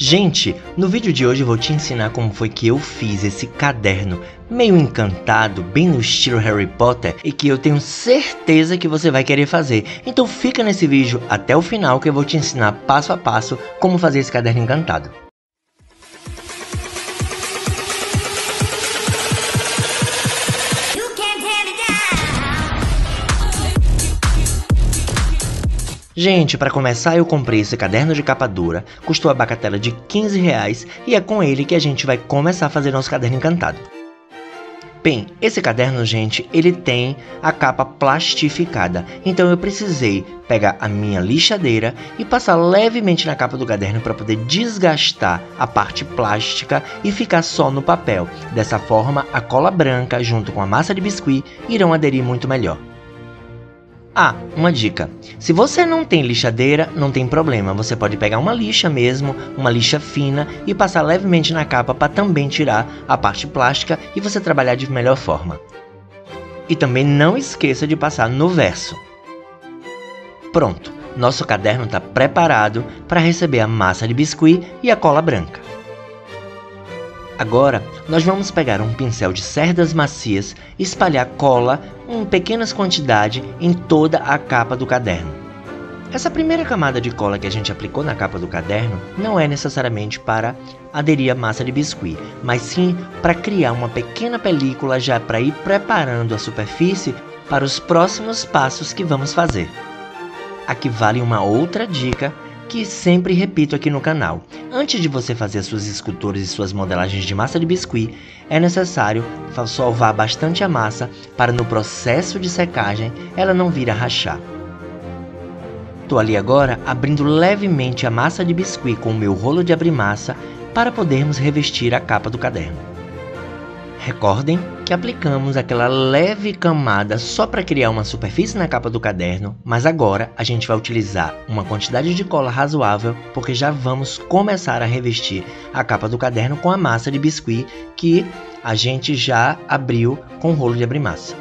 Gente, no vídeo de hoje eu vou te ensinar como foi que eu fiz esse caderno meio encantado, bem no estilo Harry Potter, e que eu tenho certeza que você vai querer fazer. Então fica nesse vídeo até o final que eu vou te ensinar passo a passo como fazer esse caderno encantado. Gente, para começar eu comprei esse caderno de capa dura, custou a bagatela de R$15 e é com ele que a gente vai começar a fazer nosso caderno encantado. Bem, esse caderno, gente, ele tem a capa plastificada, então eu precisei pegar a minha lixadeira e passar levemente na capa do caderno para poder desgastar a parte plástica e ficar só no papel. Dessa forma, a cola branca junto com a massa de biscuit irão aderir muito melhor. Ah, uma dica, se você não tem lixadeira, não tem problema, você pode pegar uma lixa mesmo, uma lixa fina e passar levemente na capa para também tirar a parte plástica e você trabalhar de melhor forma. E também não esqueça de passar no verso. Pronto, nosso caderno está preparado para receber a massa de biscuit e a cola branca. Agora, nós vamos pegar um pincel de cerdas macias e espalhar cola em pequenas quantidades em toda a capa do caderno. Essa primeira camada de cola que a gente aplicou na capa do caderno não é necessariamente para aderir à massa de biscuit, mas sim para criar uma pequena película já para ir preparando a superfície para os próximos passos que vamos fazer. Aqui vale uma outra dica que sempre repito aqui no canal. Antes de você fazer suas esculturas e suas modelagens de massa de biscuit, é necessário solvar bastante a massa para no processo de secagem ela não vir a rachar. Estou ali agora abrindo levemente a massa de biscuit com o meu rolo de abrir massa para podermos revestir a capa do caderno. Recordem que aplicamos aquela leve camada só para criar uma superfície na capa do caderno, mas agora a gente vai utilizar uma quantidade de cola razoável porque já vamos começar a revestir a capa do caderno com a massa de biscuit que a gente já abriu com o rolo de abrir massa.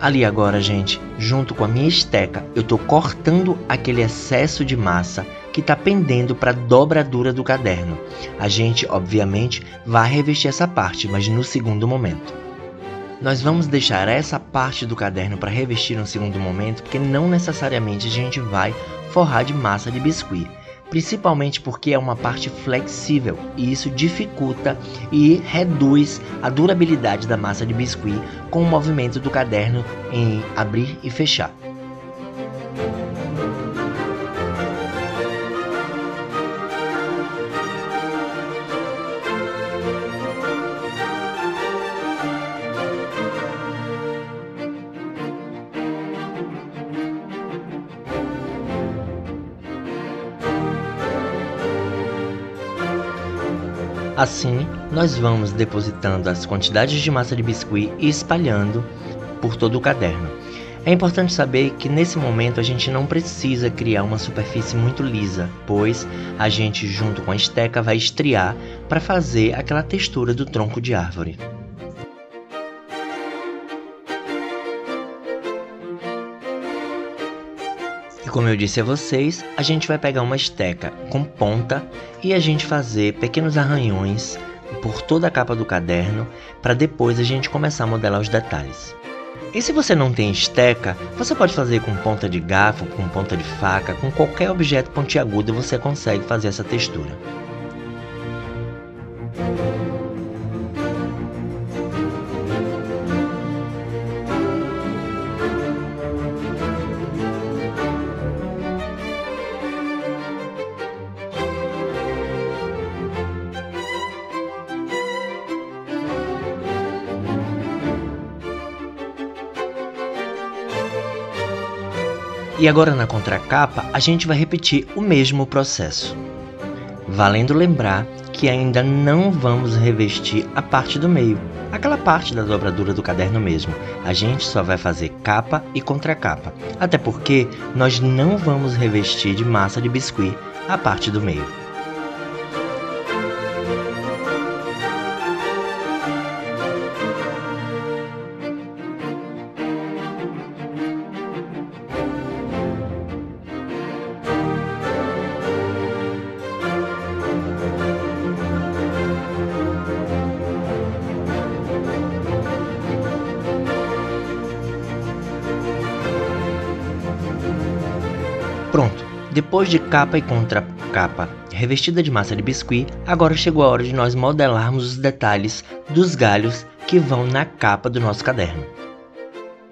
Ali agora, gente, junto com a minha esteca, eu estou cortando aquele excesso de massa que está pendendo para a dobradura do caderno. A gente, obviamente, vai revestir essa parte, mas no segundo momento. Nós vamos deixar essa parte do caderno para revestir no segundo momento, porque não necessariamente a gente vai forrar de massa de biscuit. Principalmente porque é uma parte flexível e isso dificulta e reduz a durabilidade da massa de biscuit com o movimento do caderno em abrir e fechar. Assim, nós vamos depositando as quantidades de massa de biscuit e espalhando por todo o caderno. É importante saber que nesse momento a gente não precisa criar uma superfície muito lisa, pois a gente junto com a esteca vai estriar para fazer aquela textura do tronco de árvore. E como eu disse a vocês, a gente vai pegar uma esteca com ponta e a gente fazer pequenos arranhões por toda a capa do caderno para depois a gente começar a modelar os detalhes. E se você não tem esteca, você pode fazer com ponta de garfo, com ponta de faca, com qualquer objeto pontiagudo você consegue fazer essa textura. E agora na contracapa a gente vai repetir o mesmo processo. Valendo lembrar que ainda não vamos revestir a parte do meio. aquela parte da dobradura do caderno mesmo. A gente só vai fazer capa e contracapa, até porque nós não vamos revestir de massa de biscuit a parte do meio. Pronto, depois de capa e contracapa revestida de massa de biscuit, agora chegou a hora de nós modelarmos os detalhes dos galhos que vão na capa do nosso caderno.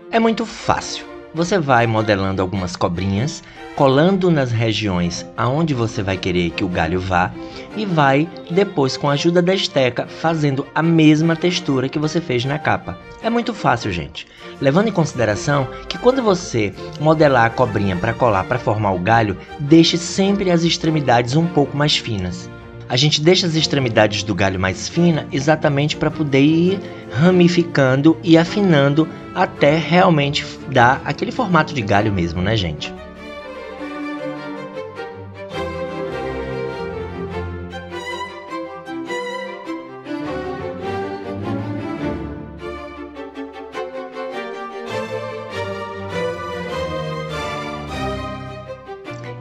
É muito fácil. Você vai modelando algumas cobrinhas, colando nas regiões aonde você vai querer que o galho vá e vai depois, com a ajuda da esteca, fazendo a mesma textura que você fez na capa. É muito fácil, gente. Levando em consideração que quando você modelar a cobrinha para colar, para formar o galho, deixe sempre as extremidades um pouco mais finas. A gente deixa as extremidades do galho mais fina exatamente para poder ir ramificando e afinando até realmente dar aquele formato de galho mesmo, né, gente?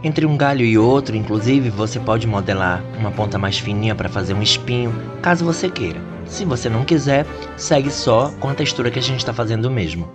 Entre um galho e outro, inclusive, você pode modelar uma ponta mais fininha para fazer um espinho, caso você queira. Se você não quiser, segue só com a textura que a gente está fazendo mesmo.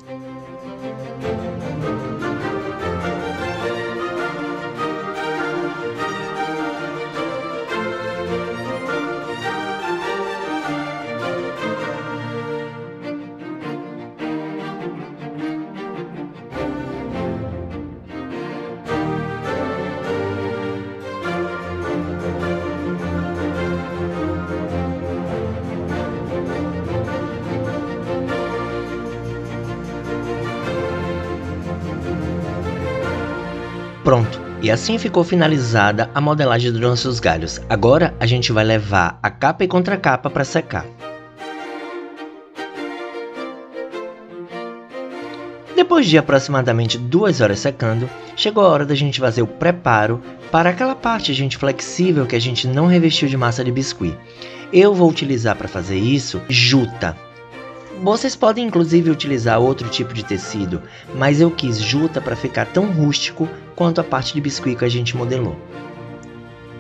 Pronto, e assim ficou finalizada a modelagem dos nossos galhos. Agora a gente vai levar a capa e contracapa para secar. Depois de aproximadamente 2 horas secando, chegou a hora da gente fazer o preparo para aquela parte, gente, flexível que a gente não revestiu de massa de biscuit. Eu vou utilizar para fazer isso juta. Vocês podem inclusive utilizar outro tipo de tecido, mas eu quis juta para ficar tão rústico quanto a parte de biscuit que a gente modelou.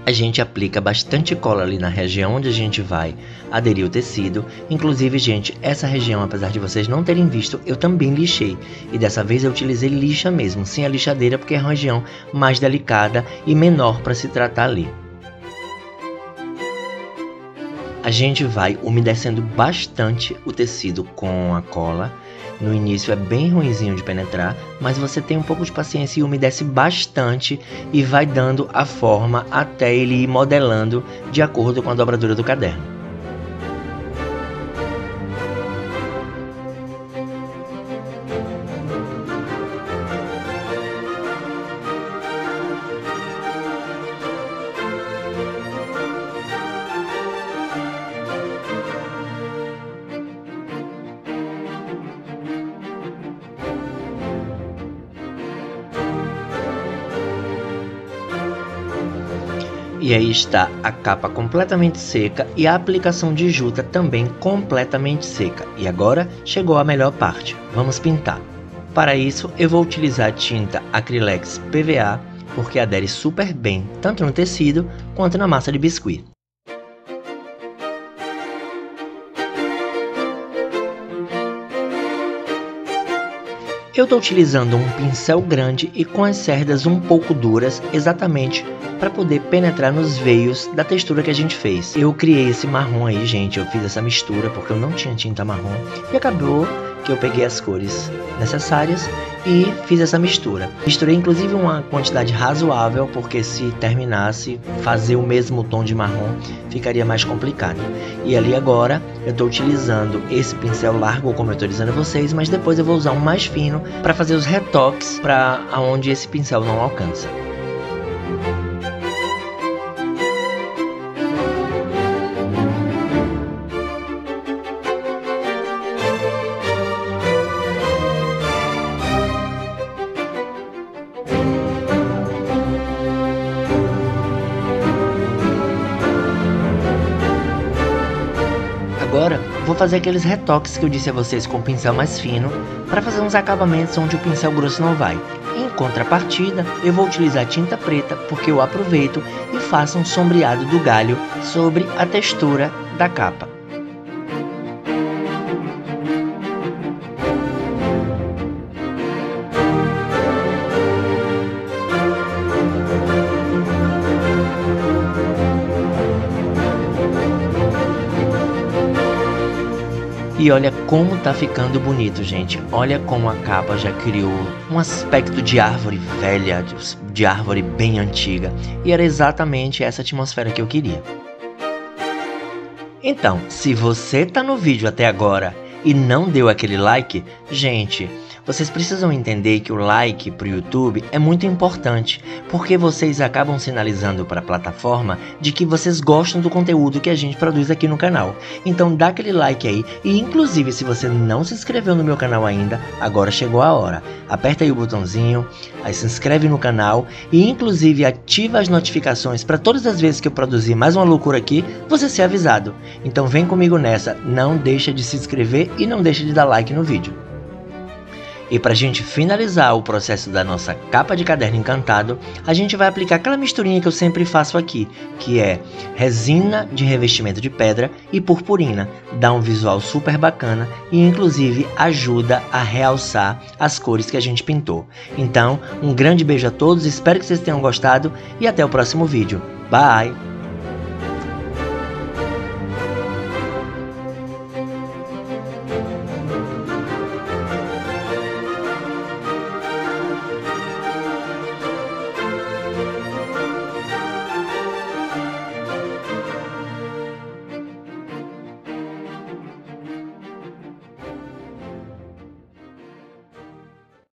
A gente aplica bastante cola ali na região onde a gente vai aderir o tecido. Inclusive, gente, essa região, apesar de vocês não terem visto, eu também lixei. E dessa vez eu utilizei lixa mesmo, sem a lixadeira, porque é uma região mais delicada e menor para se tratar ali. A gente vai umedecendo bastante o tecido com a cola. No início é bem ruinzinho de penetrar, mas você tem um pouco de paciência e umedece bastante e vai dando a forma até ele ir modelando de acordo com a dobradura do caderno. E aí está a capa completamente seca e a aplicação de juta também completamente seca. E agora chegou a melhor parte, vamos pintar. Para isso eu vou utilizar tinta Acrylex PVA, porque adere super bem tanto no tecido quanto na massa de biscuit. Eu estou utilizando um pincel grande e com as cerdas um pouco duras, exatamente para poder penetrar nos veios da textura que a gente fez. Eu criei esse marrom aí, gente, eu fiz essa mistura porque eu não tinha tinta marrom e acabou que eu peguei as cores necessárias e fiz essa mistura. Misturei inclusive uma quantidade razoável, porque se terminasse fazer o mesmo tom de marrom ficaria mais complicado. E ali agora eu estou utilizando esse pincel largo, como eu estou dizendo a vocês, mas depois eu vou usar um mais fino para fazer os retoques para onde esse pincel não alcança. vou fazer aqueles retoques que eu disse a vocês com o pincel mais fino, para fazer uns acabamentos onde o pincel grosso não vai. Em contrapartida, eu vou utilizar tinta preta porque eu aproveito e faço um sombreado do galho sobre a textura da capa. E olha como tá ficando bonito, gente. Olha como a capa já criou um aspecto de árvore velha, de árvore bem antiga. E era exatamente essa atmosfera que eu queria. Então, se você tá no vídeo até agora e não deu aquele like, gente, vocês precisam entender que o like para o YouTube é muito importante, porque vocês acabam sinalizando para a plataforma de que vocês gostam do conteúdo que a gente produz aqui no canal. Então dá aquele like aí, e inclusive se você não se inscreveu no meu canal ainda, agora chegou a hora. Aperta aí o botãozinho, aí se inscreve no canal e inclusive ativa as notificações para todas as vezes que eu produzir mais uma loucura aqui, você ser avisado. Então vem comigo nessa, não deixa de se inscrever e não deixa de dar like no vídeo. E para a gente finalizar o processo da nossa capa de caderno encantado, a gente vai aplicar aquela misturinha que eu sempre faço aqui, que é resina de revestimento de pedra e purpurina. Dá um visual super bacana e inclusive ajuda a realçar as cores que a gente pintou. Então, um grande beijo a todos, espero que vocês tenham gostado e até o próximo vídeo. Bye!